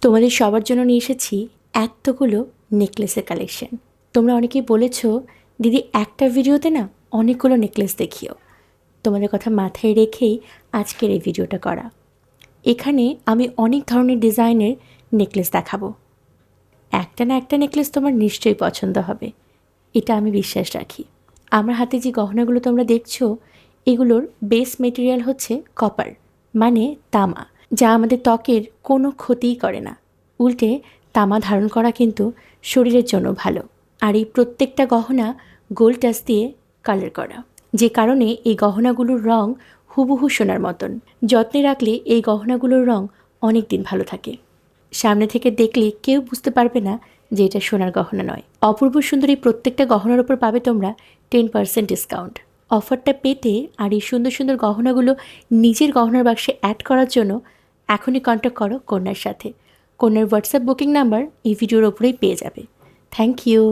তোমাদের সবার জন্য নিয়ে এসেছি এতগুলো নেকলেসের কালেকশন। তোমরা অনেকেই বলেছো দিদি একটা ভিডিওতে না অনেকগুলো নেকলেস দেখিও। তোমাদের কথা মাথায় রেখেই আজকের এই ভিডিওটা করা। এখানে আমি অনেক ধরনের ডিজাইনের নেকলেস দেখাবো। একটা না একটা নেকলেস তোমার নিশ্চয়ই পছন্দ হবে, এটা আমি বিশ্বাস রাখি। আমার হাতে যে গহনাগুলো তোমরা দেখছো এগুলোর বেস মেটেরিয়াল হচ্ছে কপার, মানে তামা, যা আমাদের ত্বকের কোনো ক্ষতিই করে না। উল্টে তামা ধারণ করা কিন্তু শরীরের জন্য ভালো। আর এই প্রত্যেকটা গহনা গোল্ড টাচ দিয়ে কালার করা, যে কারণে এই গহনাগুলোর রং হুবহু সোনার মতন। যত্নে রাখলে এই গহনাগুলোর রং অনেক দিন ভালো থাকে। সামনে থেকে দেখলে কেউ বুঝতে পারবে না যে এটা সোনার গহনা নয়। অপূর্ব সুন্দর এই প্রত্যেকটা গহনার ওপর পাবে তোমরা 10% ডিসকাউন্ট। অফারটা পেতে আর এই সুন্দর সুন্দর গহনাগুলো নিজের গহনার বাক্সে অ্যাড করার জন্য এখনই কন্ট্যাক্ট করো কন্যার সাথে। কন্যার হোয়াটসঅ্যাপ বুকিং নাম্বার এই ভিডিওর ওপরেই পেয়ে যাবে। Thank you.